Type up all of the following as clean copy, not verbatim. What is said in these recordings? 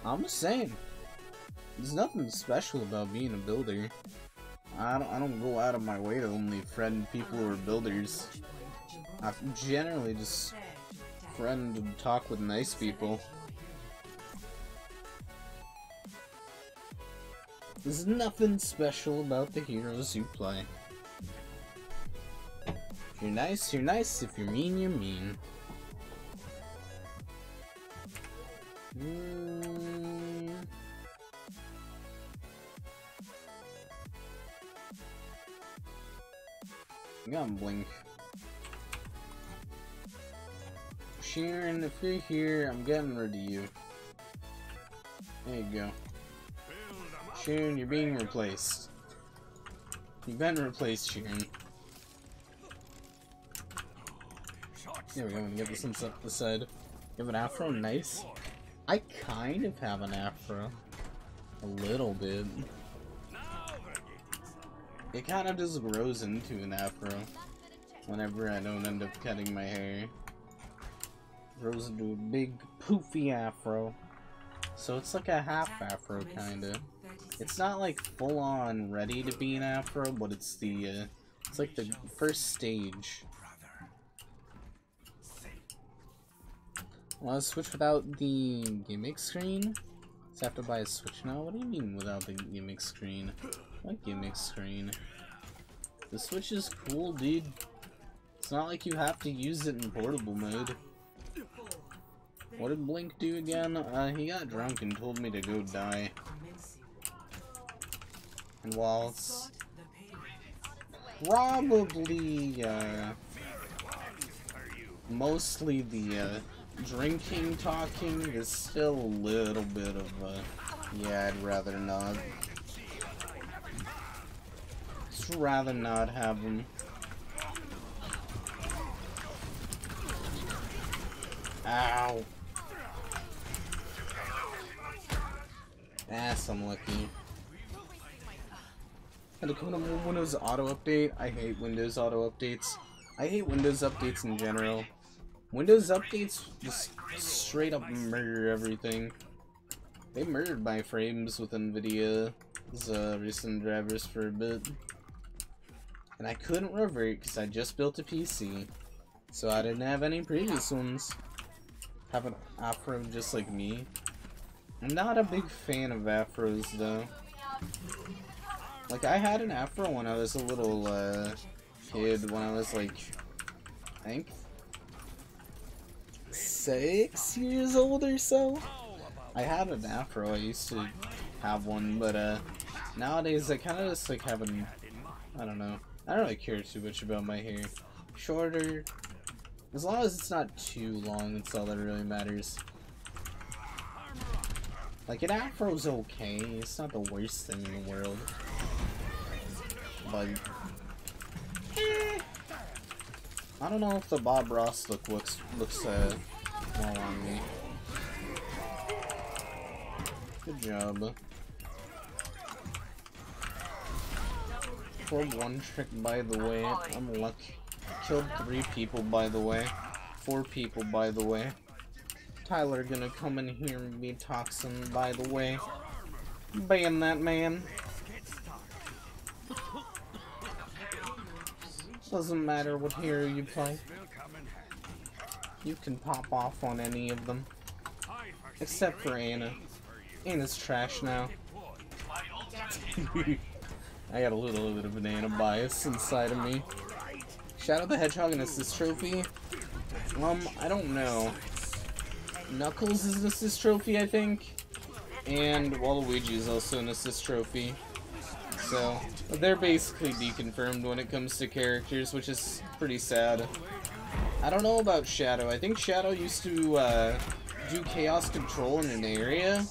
I'm just saying, there's nothing special about being a builder. I don't go out of my way to only friend people who are builders. I generally just friend and talk with nice people. There's nothing special about the heroes you play. If you're nice, you're nice. If you're mean, you're mean. Come on, Blink. Sharon, if you're here, I'm getting rid of you. There you go. Sharon, you're being replaced. You've been replaced, Sharon. There we go, and get this one up the side. You have an afro? Nice. I kind of have an afro. A little bit. It kind of just grows into an afro whenever I don't end up cutting my hair. Grows into a big poofy afro. So it's like a half afro kinda. It's not like full on ready to be an afro, but it's the it's like the first stage. Want to switch without the gimmick screen? So I have to buy a Switch now? What do you mean without the gimmick screen? What gimmick screen? The Switch is cool, dude. It's not like you have to use it in portable mode. What did Blink do again? He got drunk and told me to go die. And while it's probably mostly the drinking talking, is still a little bit of yeah, I'd rather not. Just rather not have him. Ow. Ass, I'm lucky. Had to come to Windows Auto Update. I hate Windows Auto Updates. I hate Windows Updates in general. Windows Updates just straight up murder everything. They murdered my frames with NVIDIA's recent drivers for a bit. And I couldn't revert because I just built a PC. So I didn't have any previous ones. Have an afro just like me. I'm not a big fan of afros though. Like, I had an afro when I was a little kid, when I was like, I think 6 years old or so. I had an afro, I used to have one, but nowadays I kind of just like have an, I don't know, I don't really care too much about my hair. Shorter, as long as it's not too long, that's all that really matters. Like, an afro's okay, it's not the worst thing in the world. But, I don't know if the Bob Ross look looks well on me. Good job. For one trick, by the way, I'm lucky. Killed 3 people, by the way. 4 people, by the way. Tyler gonna come in here and be toxin, by the way. Ban that man. Doesn't matter what hero you play. You can pop off on any of them. Except for Anna. Anna's trash now. I got a little bit of an Anna bias inside of me. Shadow the Hedgehog and assist trophy? I don't know. Knuckles is an assist trophy, I think. And Waluigi is also an assist trophy. So, they're basically deconfirmed when it comes to characters, which is pretty sad. I don't know about Shadow. I think Shadow used to do chaos control in an area.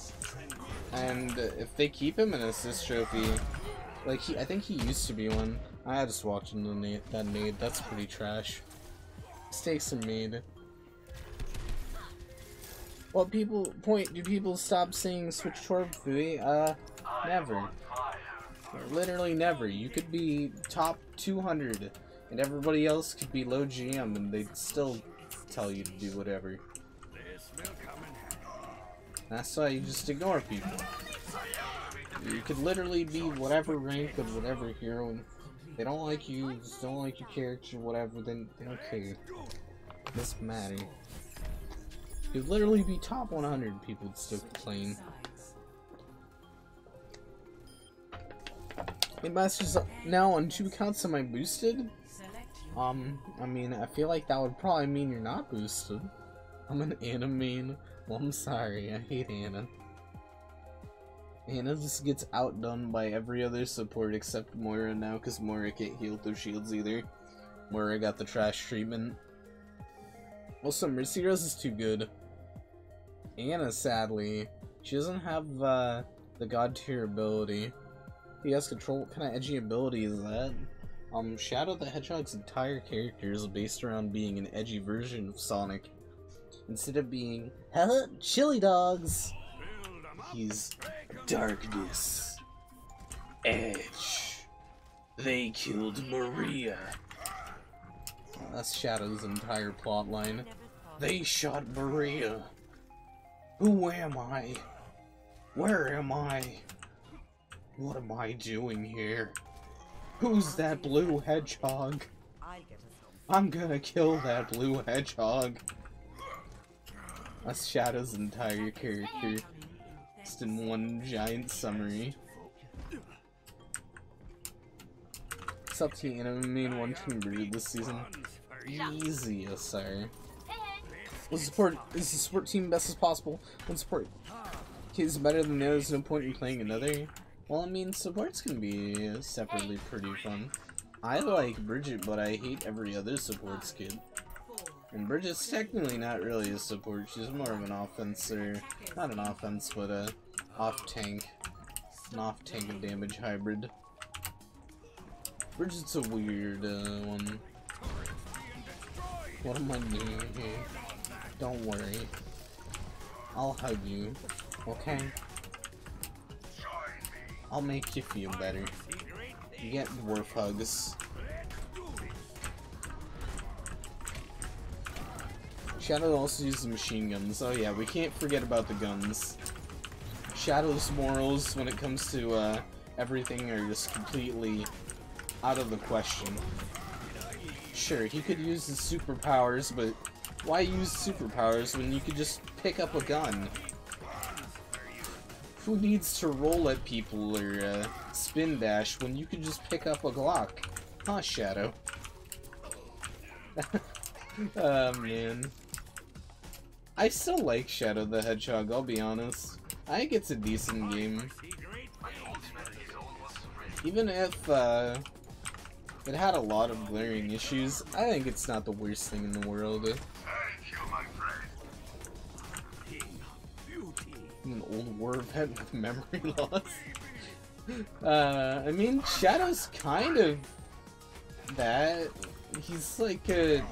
And if they keep him an assist trophy, like, I think he used to be one. I just walked into that nade. That's pretty trash. Mistakes are made. What do people stop saying switch toward Fui? Never. Literally never. You could be top 200 and everybody else could be low GM and they'd still tell you to do whatever. That's why you just ignore people. You could literally be whatever rank of whatever hero, and they don't like you, just don't like your character, whatever, then they don't care. It doesn't matter. You'd literally be top 100, people would still complain. Hey Masters, now on 2 accounts am I boosted? I mean, I feel like that would probably mean you're not boosted. I'm an Anna main. Well, I'm sorry, I hate Anna. Anna just gets outdone by every other support except Moira now, because Moira can't heal through shields either. Moira got the trash treatment. Also, Mercy Rose is too good. Anna, sadly, she doesn't have the god tier ability. He has control. What kind of edgy ability is that? Shadow the Hedgehog's entire character is based around being an edgy version of Sonic. Instead of being, haha, chili dogs, he's darkness, edge. They killed Maria. That's Shadow's entire plotline. They shot Maria. Who am I? Where am I? What am I doing here? Who's that blue hedgehog? I'm gonna kill that blue hedgehog. That's Shadow's entire character, just in one giant summary. What's up to anime one converted this season? Easy, yes sir. Is the support team best as possible? One support is better than the other, there's no point in playing another. Well, I mean, supports can be separately pretty fun. I like Bridget, but I hate every other supports kid. And Bridget's technically not really a support, she's more of an offense, or not an offense, but a off-tank. An off-tank and damage hybrid. Bridget's a weird one. What am I doing here? Don't worry. I'll hug you, okay? I'll make you feel better. You get dwarf hugs. Shadow also uses machine guns. Oh yeah, we can't forget about the guns. Shadow's morals when it comes to everything are just completely out of the question. Sure, he could use his superpowers, but why use superpowers when you could just pick up a gun? Who needs to roll at people or spin dash when you could just pick up a Glock? Huh, Shadow? Oh man. I still like Shadow the Hedgehog, I'll be honest. I think it's a decent game. Even if it had a lot of glaring issues, I think it's not the worst thing in the world. I'm an old warvet with memory loss. I mean, Shadow's kind of that. He's like a...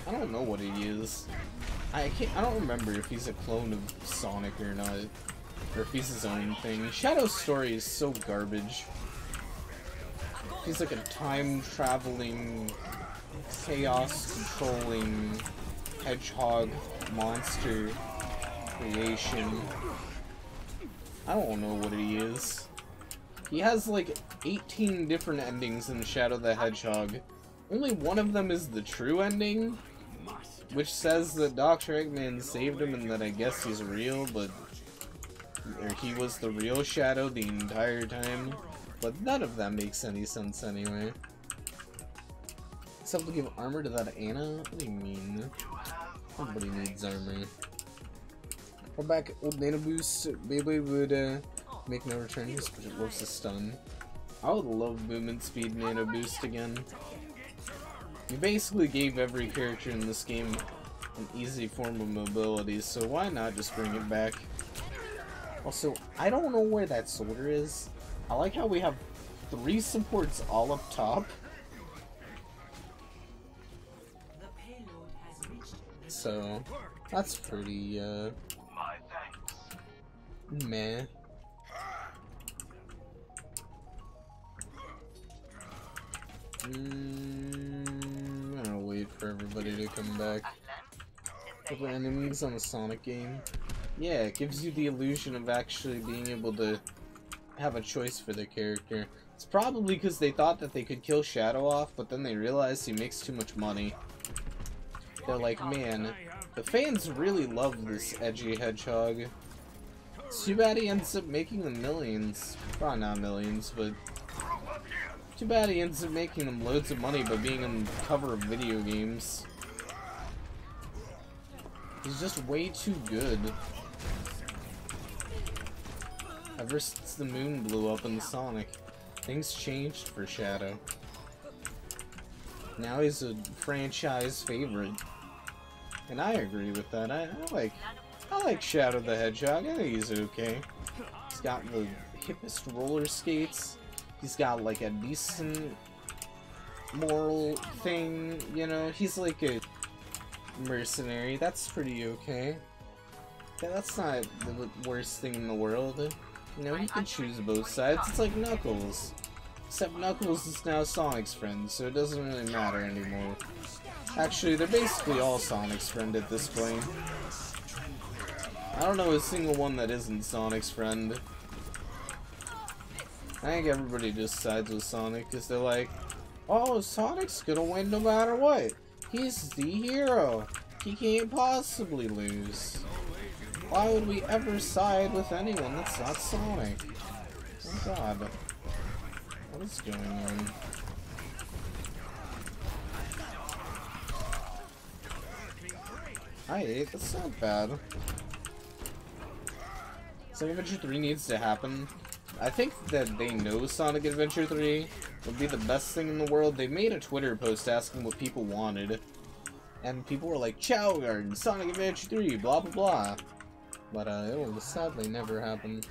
I don't know what he is. I don't remember if he's a clone of Sonic or not. Or if he's his own thing. Shadow's story is so garbage. He's like a time-traveling, chaos-controlling hedgehog monster creation. I don't know what he is. He has like 18 different endings in Shadow the Hedgehog. Only one of them is the true ending, which says that Dr. Eggman saved him and that I guess he's real, but or he was the real Shadow the entire time. But none of that makes any sense anyway. Except to give armor to that Anna? What do you mean? Nobody needs armor. We're back. Old Nano Boost. Beyblade would make no returns, but it loves to stun. I would love movement speed Nano Boost again. You basically gave every character in this game an easy form of mobility, so why not just bring it back? Also, I don't know where that soldier is. I like how we have 3 supports all up top. So, that's pretty, meh. I'm gonna wait for everybody to come back. Couple enemies on the Sonic game. Yeah, it gives you the illusion of actually being able to have a choice for their character. It's probably because they thought that they could kill Shadow off, but then they realized he makes too much money. They're like, man, the fans really love this edgy hedgehog. It's too bad he ends up making them millions. Probably not millions, but too bad he ends up making them loads of money by being on the cover of video games. He's just way too good. Ever since the moon blew up in Sonic, things changed for Shadow. Now he's a franchise favorite. And I agree with that. I like Shadow the Hedgehog. I think he's okay. He's got the hippest roller skates. He's got like a decent moral thing, you know. He's like a mercenary. That's pretty okay. Yeah, that's not the worst thing in the world. You know, he can choose both sides. It's like Knuckles. Except Knuckles is now Sonic's friend, so it doesn't really matter anymore. Actually, they're basically all Sonic's friend at this point. I don't know a single one that isn't Sonic's friend. I think everybody just sides with Sonic because they're like, oh, Sonic's gonna win no matter what. He's the hero. He can't possibly lose. Why would we ever side with anyone that's not Sonic? Oh god. What is going on? That's not bad. Sonic Adventure 3 needs to happen. I think that they know Sonic Adventure 3 would be the best thing in the world. They made a Twitter post asking what people wanted. And people were like, Chow Garden, Sonic Adventure 3, blah blah blah. But it will sadly never happen.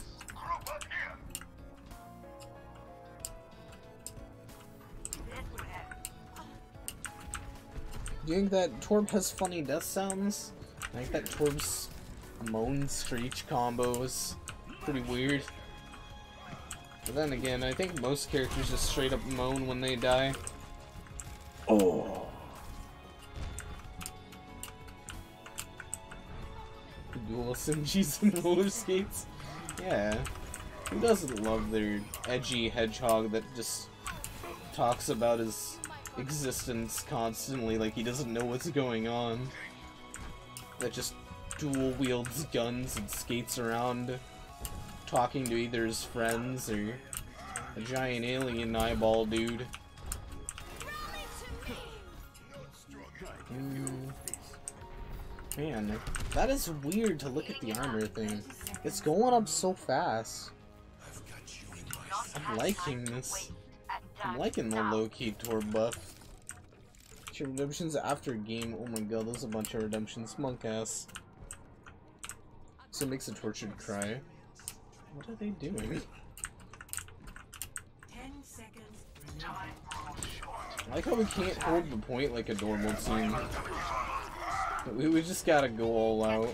Do you think that Torb has funny death sounds? I think that Torb's moan screech combo is pretty weird. But then again, I think most characters just straight up moan when they die. Oh. Dual SMGs and roller skates? Yeah. Who doesn't love their edgy hedgehog that just talks about his existence constantly like he doesn't know what's going on? That just dual wields guns and skates around talking to either his friends or a giant alien eyeball dude. Man, that is weird to look at the armor thing. It's going up so fast. I'm liking this. I'm liking the low-key Torb buff. Redemptions after game. Oh my god, there's a bunch of redemptions. Monk ass. So it makes a tortured cry. What are they doing? 10 seconds. I like how we can't hold the point like a normal team. We just gotta go all out.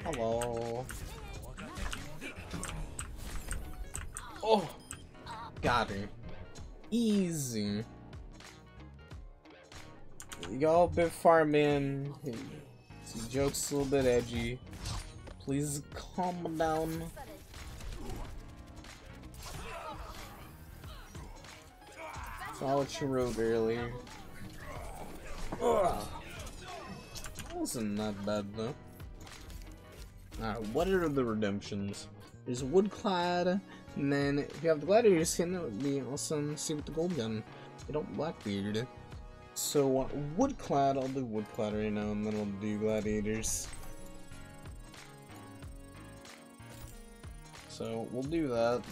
Hello. Oh! Got her. Easy. Y'all bit farming. This joke's a little bit edgy. Please calm down. Saw what you wrote earlier. Ugh. That wasn't that bad though. Alright, what are the redemptions? There's Woodclad, and then if you have the Gladiator skin, that would be awesome. See with the gold gun. You don't Blackbeard. So, Woodclad, I'll do Woodclad right now, and then I'll do Gladiators. So, we'll do that.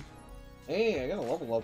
Hey, I got a level up.